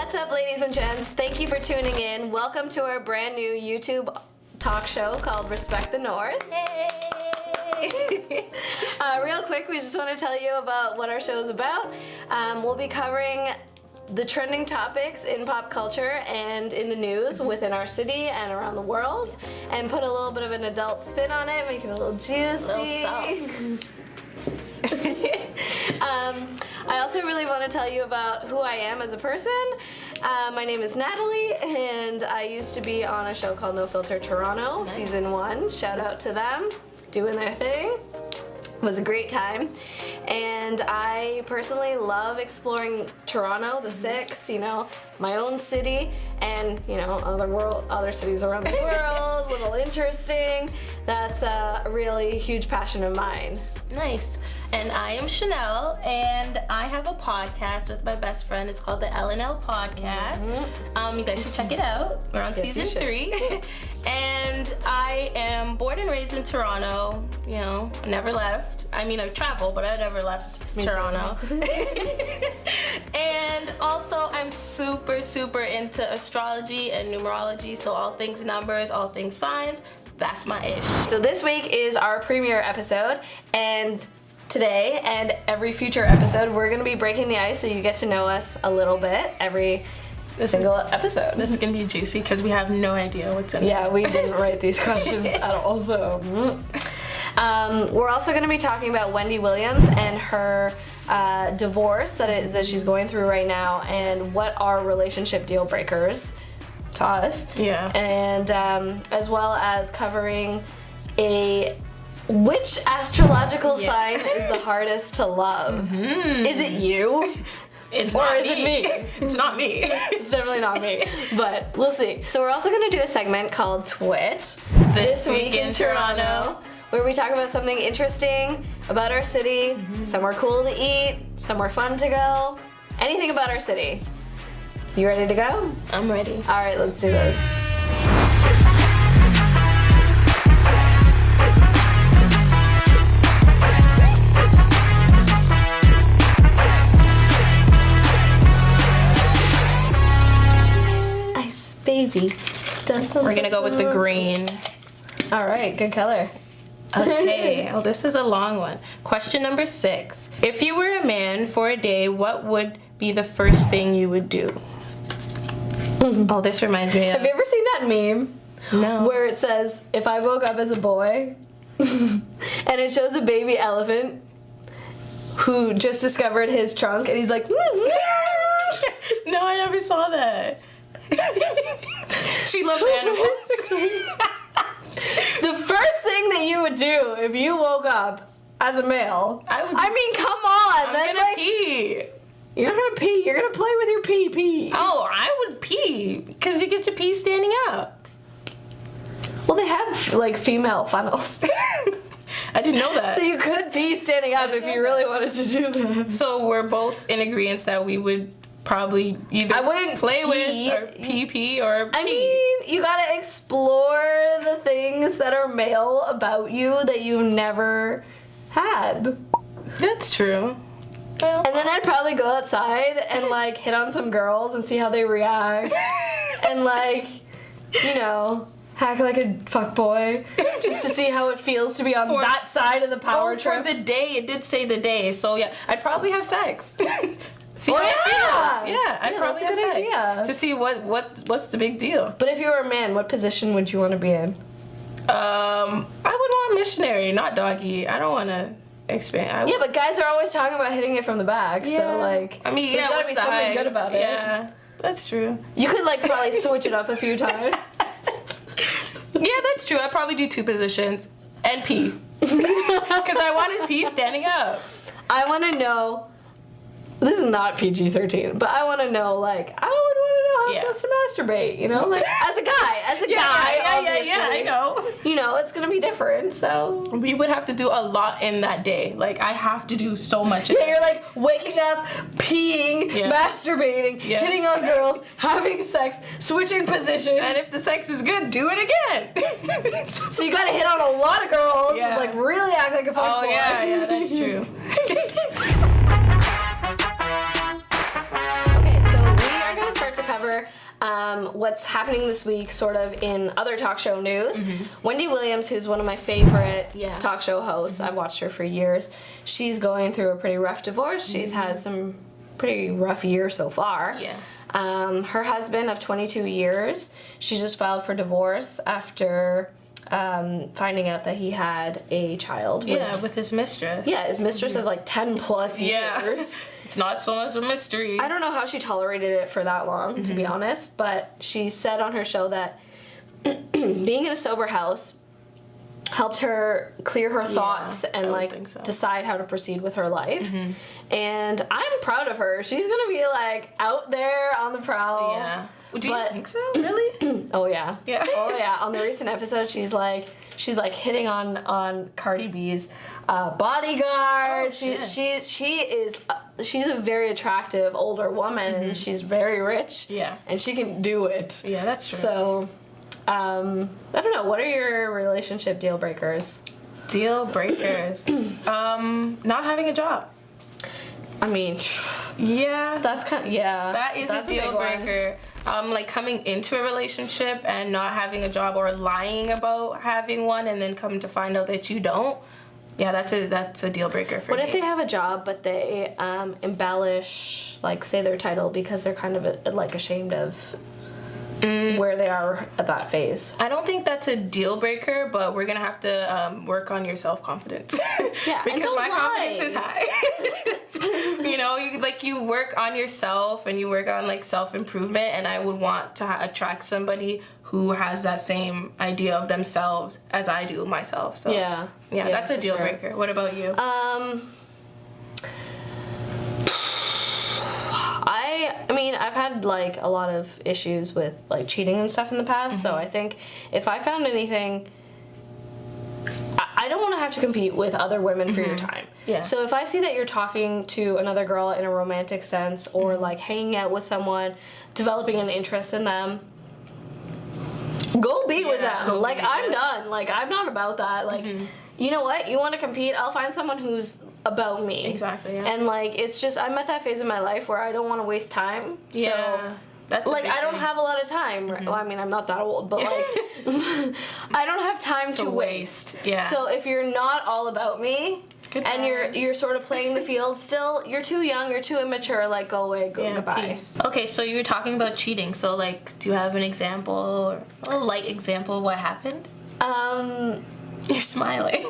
What's up, ladies and gents? Thank you for tuning in. Welcome to our brand new YouTube talk show called Respect the North. Yay! Real quick, we just want to tell you about what our show is about. We'll be covering the trending topics in pop culture and in the news within our city and around the world, and put a little bit of an adult spin on it, make it a little juicy. A little sauce. I also really want to tell you about who I am as a person. My name is Natalie, and I used to be on a show called No Filter Toronto, nice. Season 1. Shout out to them, doing their thing. It was a great time. And I personally love exploring Toronto, the Six, my own city, and other cities around the world. A little interesting. That's a really huge passion of mine. Nice. And I am Chanelle, and I have a podcast with my best friend. It's called the Elle Elle podcast. Mm-hmm. You guys should check it out. We're on season 3. And I am born and raised in Toronto. I never left. I mean, I've traveled, but I never left Toronto. And also, I'm super, super into astrology and numerology. So all things numbers, all things signs. That's my ish. So this week is our premiere episode, and today and every future episode, we're going to be breaking the ice so you get to know us a little bit every single episode. This is going to be juicy because we have no idea what's in it. Yeah, we didn't write these questions at all, so. We're also going to be talking about Wendy Williams and her divorce that she's going through right now, and what are relationship deal breakers to us. Yeah. And as well as covering which astrological sign is the hardest to love? Mm-hmm. Is it you? It's or not is me. It me? It's not me. It's definitely not me, but we'll see. So we're also going to do a segment called TWIT, This Week in Toronto, where we talk about something interesting about our city, somewhere cool to eat, somewhere fun to go, anything about our city. You ready to go? I'm ready. All right, let's do this. Ice, baby. Dun, dun, We're gonna go with the green. All right, good color. Okay, well, this is a long one. Question number 6. If you were a man for a day, what would be the first thing you would do? Oh, this reminds me of... Have you ever seen that meme? No. Where it says, if I woke up as a boy, and it shows a baby elephant who just discovered his trunk, and he's like... No, I never saw that. She loves animals. The first thing that you would do if you woke up as a male... I mean, come on! I'm gonna pee. You're not gonna pee, you're gonna play with your pee-pee. Oh, I would pee, because you get to pee standing up. Well, they have, female funnels. I didn't know that. So you could pee standing up if you really wanted to do that. So we're both in agreement that we would probably either I wouldn't play pee. with or pee or pee. I mean, you gotta explore the things that are male about you that you've never had. That's true. Well, And then I'd probably go outside and hit on some girls and see how they react. And hack like a fuckboy just to see how it feels to be on that side of the power trip. For the day, it did say the day, so yeah, I'd probably have sex. See how it feels. Yeah, I'd probably have sex idea. to see what's the big deal. But if you were a man, what position would you want to be in? I would want missionary, not doggy. I don't want to expand. Yeah, but guys are always talking about hitting it from the back, so I mean, there's gotta be something good about it. Yeah, that's true. You could probably switch it up a few times. Yeah, that's true. I'd probably do 2 positions and pee. Because I wanted pee standing up. I want to know, this is not PG-13, but I want to know, I would want to know how it feels to masturbate, as a guy, obviously. Yeah, I know. It's going to be different, so. We would have to do a lot in that day. I have to do so much. Yeah, you're waking up, peeing, masturbating, hitting on girls, having sex, switching positions. And if the sex is good, do it again. So you got to hit on a lot of girls, really act like a fuckboy. Oh, yeah, that's true. Okay, so we are going to start to what's happening this week, sort of in other talk show news. Wendy Williams, who's one of my favorite talk show hosts, I've watched her for years. She's going through a pretty rough divorce. She's had some pretty rough year so far. Her husband of 22 years, she just filed for divorce after finding out that he had a child with his mistress. His mistress of like 10 plus years. It's not so much a mystery. I don't know how she tolerated it for that long, to be honest, but she said on her show that being in a sober house helped her clear her thoughts and decide how to proceed with her life. And I'm proud of her. She's gonna be like out there on the prowl. Do you think so? Really? Oh yeah. Oh yeah. On the recent episode, she's like hitting on Cardi B's bodyguard. She's a very attractive older woman, and she's very rich. And she can do it. That's true. So, I don't know. What are your relationship deal breakers? Deal breakers. Not having a job. I mean, that's kind of, that is a deal breaker. Like coming into a relationship and not having a job, or lying about having one and then coming to find out that you don't. That's a deal breaker for me. What if they have a job but they embellish, like, say their title because they're kind of ashamed of where they are at that phase? I don't think that's a deal breaker, but we're gonna have to work on your self-confidence. Because my confidence is high. You work on yourself and you work on self-improvement, and I would want to attract somebody who has that same idea of themselves as I do myself. So that's a deal breaker. What about you? I mean, I've had a lot of issues with cheating and stuff in the past, so I think if I found anything, I don't want to have to compete with other women for your time. So if I see that you're talking to another girl in a romantic sense, or hanging out with someone, developing an interest in them, go be with them. I'm done. I'm not about that. You know what? You want to compete? I'll find someone who's about me. Exactly. And it's just, I'm at that phase in my life where I don't want to waste time. So that's I don't have a lot of time. Well, I mean, I'm not that old, but I don't have time to waste. So if you're not all about me, and you're sort of playing the field still, you're too young, you're too immature, go away, goodbye. Peace. Okay, so you were talking about cheating, so do you have an example, or a light example of what happened? You're smiling.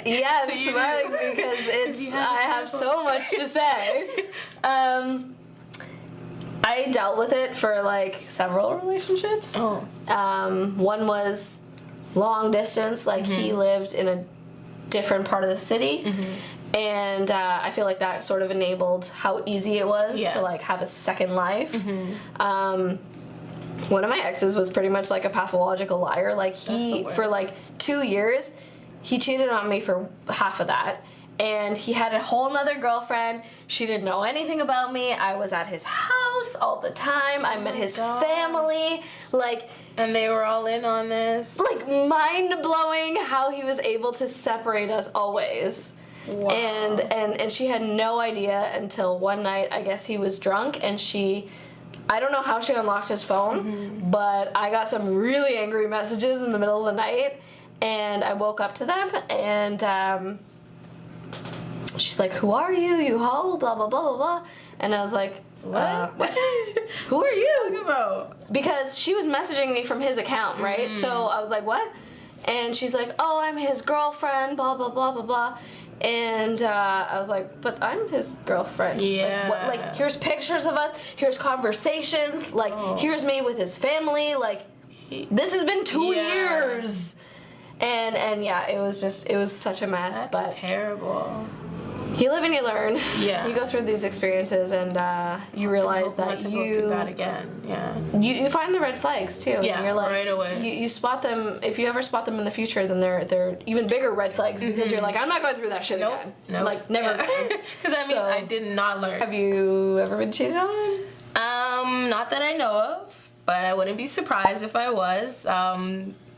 Yeah, I'm smiling because I have so much to say. I dealt with it for several relationships. One was long distance, he lived in a different part of the city, and I feel that sort of enabled how easy it was to have a second life. One of my exes was pretty much a pathological liar. He for 2 years he cheated on me for half of that, and he had a whole nother girlfriend. She didn't know anything about me. I was at his house all the time. I met his family. And they were all in on this. Mind-blowing how he was able to separate us always. Wow. And she had no idea until one night, I guess he was drunk, and I don't know how she unlocked his phone, but I got some really angry messages in the middle of the night, and I woke up to them, and she's like, "Who are you? You hoe, blah, blah, blah, blah, blah." And I was like, what? Who are you? What are you talking about? Because she was messaging me from his account, right? So I was like, what? And she's like, "Oh, I'm his girlfriend, blah, blah, blah, blah, blah." And I was like, "But I'm his girlfriend." Here's pictures of us. Here's conversations. Here's me with his family. This has been 2 years. And it was such a mess. That's terrible. You live and you learn. Yeah. You go through these experiences, and you realize that go through that again. You find the red flags too. Yeah, and you're right away. You spot them. If you ever spot them in the future, then they're even bigger red flags, because you're I'm not going through that shit again. Nope. Never. Because that means I did not learn. Have you ever been cheated on? Not that I know of, but I wouldn't be surprised if I was.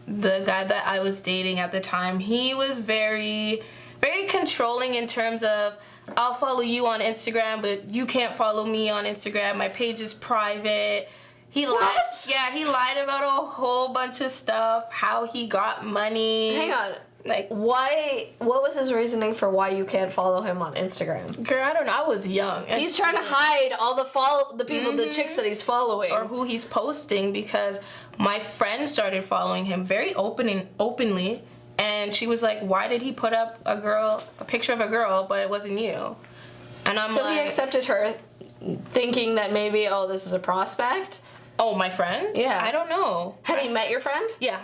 The guy that I was dating at the time, he was very, very controlling in terms of, "I'll follow you on Instagram, but you can't follow me on Instagram. My page is private." He lied. Yeah, he lied about a whole bunch of stuff. How he got money. Hang on. Like, why? What was his reasoning for why you can't follow him on Instagram? girl, I don't know. I was young. He's trying to hide all the people, the chicks that he's following, or who he's posting, because my friend started following him very openly, and she was like, "Why did he put up a picture of a girl, but it wasn't you?" And I'm so he accepted her, thinking that maybe, oh, this is a prospect. Oh, my friend? Yeah. I don't know. Had he met your friend? Yeah.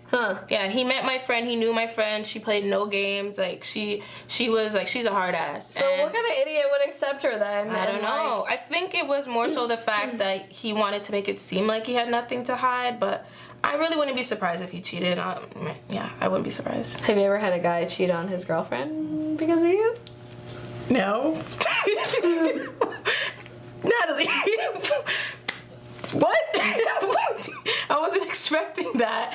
Huh. Yeah, he met my friend. He knew my friend. She played no games. Like, she was like, she's a hard ass. So what kind of idiot would accept her then? I don't know. I think it was more so the fact that he wanted to make it seem like he had nothing to hide, but I really wouldn't be surprised if he cheated. Yeah, I wouldn't be surprised. Have you ever had a guy cheat on his girlfriend because of you? No. Natalie. What? I wasn't expecting that.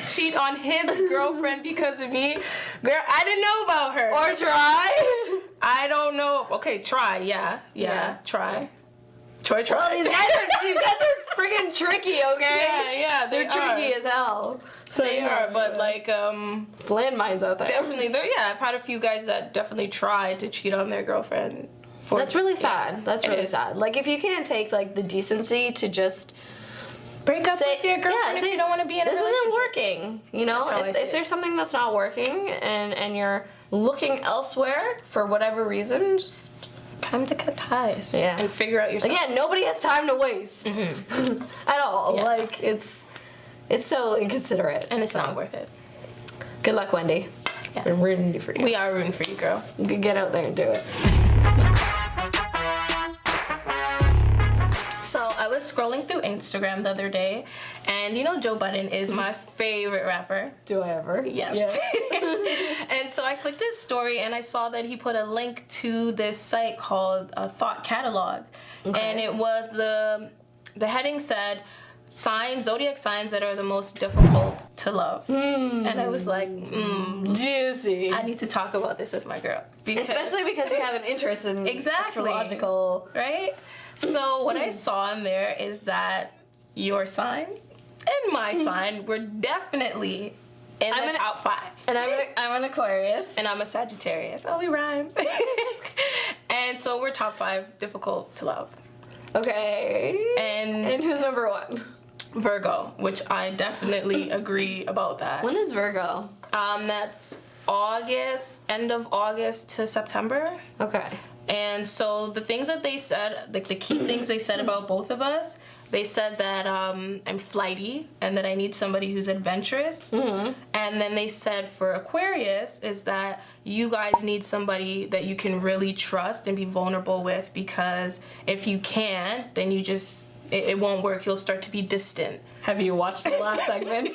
Cheat on his girlfriend because of me? Girl, I didn't know about her. Or try? I don't know. Okay, try. Yeah. Try. Try. Well, these guys are freaking tricky, okay? Yeah, They're tricky as hell. So they are, but like, landmines out there. definitely, I've had a few guys that definitely tried to cheat on their girlfriend. That's really sad. That's really sad. Like, if you can't take, like, the decency to just break up with your girlfriend if you don't want to be in a relationship. This isn't working, you know? If there's something that's not working and you're looking elsewhere for whatever reason, just... time to cut ties. Yeah. And figure out yourself. Again, nobody has time to waste. At all. Yeah. Like, it's so inconsiderate. And it's not worth it. Good luck, Wendy. Yeah. We're rooting for you. We are rooting for you, girl. You can get out there and do it. So I was scrolling through Instagram the other day, and you know Joe Budden is my favorite rapper. Do I ever? Yes. And so I clicked his story, and I saw that he put a link to this site called Thought Catalog. Okay. And it was the heading said, Zodiac signs that are the most difficult to love. And I was like, juicy. I need to talk about this with my girl. Especially because you have an interest in astrological... Right? So what I saw in there is that your sign and my sign were definitely in the top 5. And I'm an Aquarius. And I'm a Sagittarius. Oh, we rhyme. And so we're top 5 difficult to love. Okay. And who's number 1? Virgo, which I definitely agree about that. When is Virgo? That's August, end of August to September. Okay. And so the things that they said, like the key things they said about both of us, they said that I'm flighty and that I need somebody who's adventurous. And then they said for Aquarius is that you guys need somebody that you can really trust and be vulnerable with, because if you can't, then you just, it won't work. You'll start to be distant. Have you watched the last segment?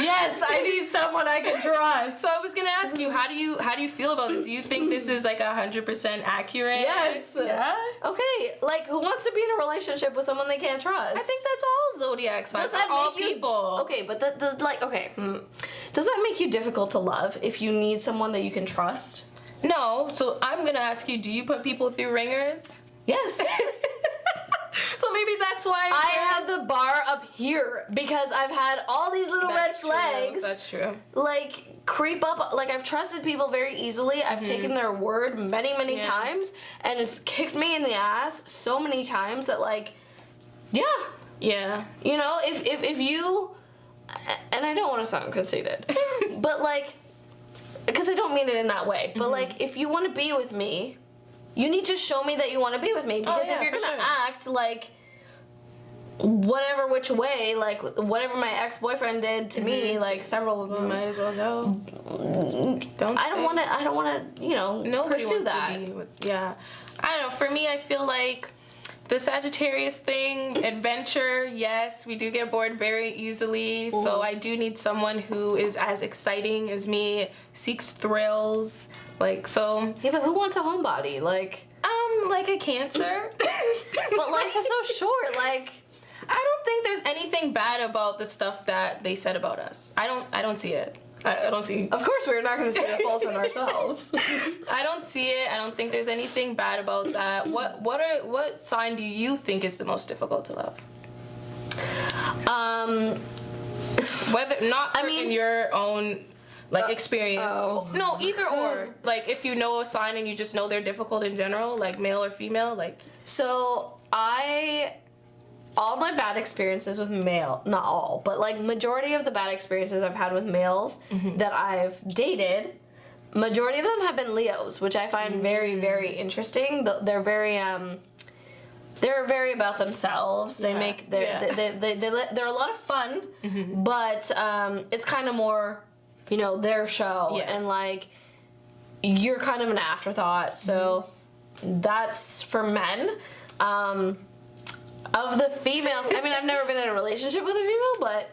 Yes, I need someone I can trust. So I was gonna ask you, how do you feel about this? Do you think this is like 100% accurate? Yes. Yeah. Okay, like who wants to be in a relationship with someone they can't trust? I think that's all zodiac signs. Does that all make you, people? Okay, but that does does that make you difficult to love if you need someone that you can trust? No. So I'm gonna ask you, do you put people through ringers? Yes. So maybe that's why I have the bar up here because I've had all these little red flags. That's true. Like creep up. Like I've trusted people very easily. I've taken their word many times, and it's kicked me in the ass so many times that like, yeah. You know, if you, and I don't want to sound conceited, but like, because I don't mean it in that way. But like, if you want to be with me, you need to show me that you want to be with me, because if you're gonna act like whatever which way, like whatever my ex-boyfriend did to me, like several of them, might as well go. I don't want to, you know, nobody pursue wants that. to be with, I don't know. For me, I feel like the Sagittarius thing, adventure, yes, we do get bored very easily. So I do need someone who is as exciting as me, seeks thrills. Like, so. Yeah, but who wants a homebody? Like a Cancer. But life is so short. Like, I don't think there's anything bad about the stuff that they said about us. I don't see it. I don't see. Of course, we're not going to see the faults in ourselves. I don't see it. I don't think there's anything bad about that. What sign do you think is the most difficult to love? Whether not in your own experience. No, either or. Like if you know a sign and you just know they're difficult in general, like male or female, like. So all my bad experiences with male, not all, but like majority of the bad experiences I've had with males that I've dated, majority of them have been Leos, which I find very, very interesting. They're very about themselves. They make they're a lot of fun, but it's kind of more, their show, and like you're kind of an afterthought. So that's for men. Of the females, I mean, I've never been in a relationship with a female, but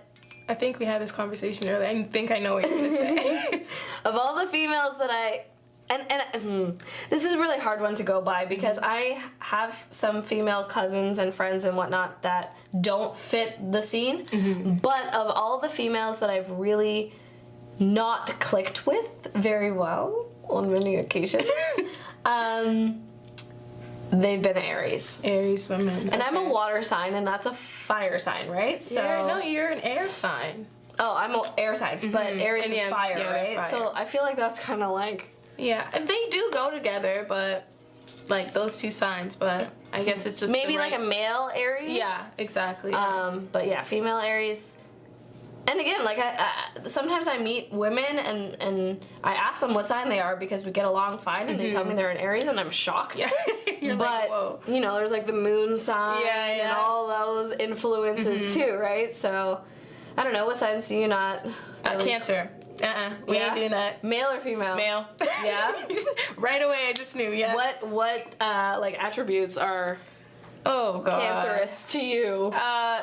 I think we had this conversation earlier. I think I know what you're gonna say. Of all the females that this is a really hard one to go by because I have some female cousins and friends and whatnot that don't fit the scene. But of all the females that I've really not clicked with very well on many occasions, they've been Aries. Aries women. And I'm a water sign, and that's a fire sign, right? So you're an air sign. Oh, I'm an air sign, but Aries is fire, right? Fire. So I feel like that's kind of like... Yeah, they do go together, but like those two signs, but I guess it's just maybe like a male Aries? Yeah, exactly. But yeah, female Aries. And again, like sometimes I meet women and I ask them what sign they are because we get along fine, and they tell me they're an Aries, and I'm shocked. Yeah. You're but like, whoa. There's like the moon sign and all those influences too, right? So I don't know, what signs do you not? Cancer. We ain't doing that. Male or female? Male. Yeah. Right away, I just knew. Yeah. What like attributes are? Oh, God. Cancerous to you?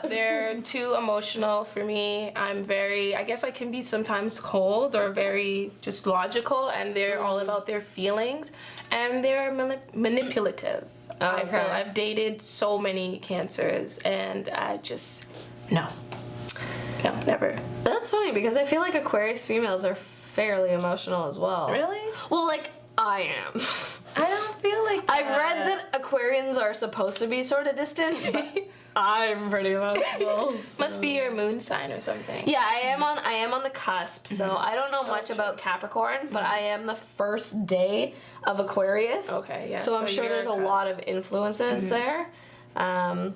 They're too emotional for me. I guess I can be sometimes cold or very just logical, and they're all about their feelings, and they're manipulative. Okay. I've dated so many Cancers, and I just, no, never. That's funny, because I feel like Aquarius females are fairly emotional as well. Really? Well, like, I am. I don't feel like that. I've read that Aquarians are supposed to be sort of distant, but I'm pretty emotional. Must be your moon sign or something. Yeah, I am on the cusp, so I don't know much about Capricorn, but I am the first day of Aquarius. Okay, yeah. So I'm sure there's a lot of influences there. And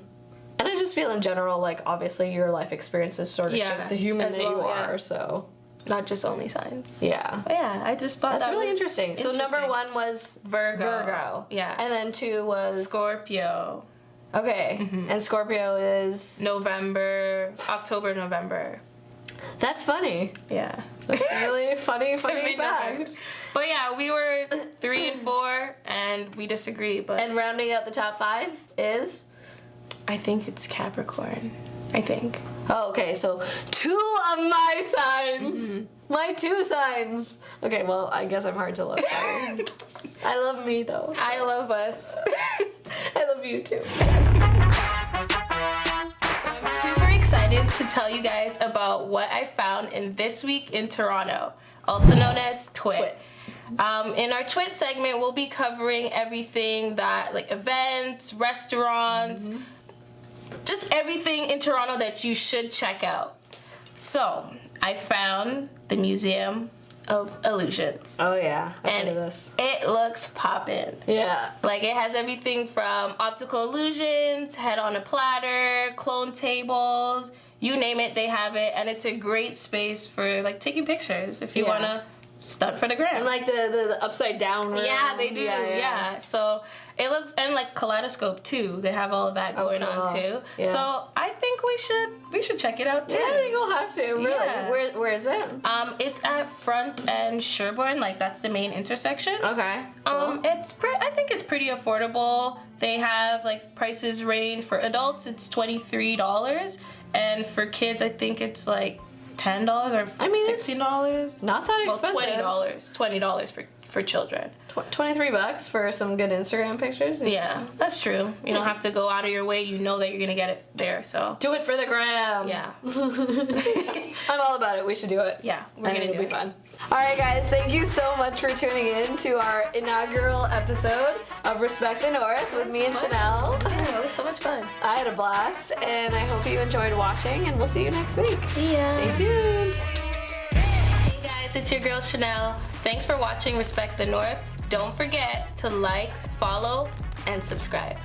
I just feel in general, like, obviously your life experiences sort of shape the human that you are, so... Not just only signs. Yeah. But yeah, I just thought that's really interesting. So number 1 was Virgo. Yeah. And then 2 was... Scorpio. Okay. And Scorpio is... October, November. That's funny. Yeah. That's really funny fact. But yeah, we were 3 and 4, and we disagree. But and rounding out the top 5 is? I think it's Capricorn. I think. Oh, okay, so 2 of my signs. My 2 signs. Okay, well, I guess I'm hard to love. Sorry. I love me, though. So. I love us. I love you, too. So I'm super excited to tell you guys about what I found in This Week in Toronto, also known as TWIT. In our TWIT segment, we'll be covering everything that, like, events, restaurants, just everything in Toronto that you should check out. So, I found the Museum of Illusions. Oh, yeah. I've heard of And this. it looks poppin'. Yeah. Like, it has everything from optical illusions, head on a platter, clone tables, you name it, they have it. And it's a great space for, like, taking pictures if you want to stunt for the gram. And, like, the upside down room. Yeah, they do. Yeah. So it looks, and like kaleidoscope too. They have all of that going on too. Yeah. So I think we should check it out too. Yeah, I think we'll have to. Really. Yeah. Where is it? It's at Front and Sherbourne. Like, that's the main intersection. Okay. Cool. I think it's pretty affordable. They have, like, prices range for adults. It's $23, and for kids, I think it's like $10 or $16. Not that expensive. Well, $20 for children. $23 for some good Instagram pictures. Yeah, that's true. You don't have to go out of your way. You know that you're gonna get it there. So do it for the gram. Yeah. I'm all about it. We should do it. Yeah, we're gonna do it. It'll be fun. All right, guys. Thank you so much for tuning in to our inaugural episode of Respect the North with me and Chanelle. Yeah, it was so much fun. I had a blast, and I hope you enjoyed watching. And we'll see you next week. See ya. Stay tuned. Hey guys, it's your girl Chanelle. Thanks for watching Respect the North. Don't forget to like, follow, and subscribe.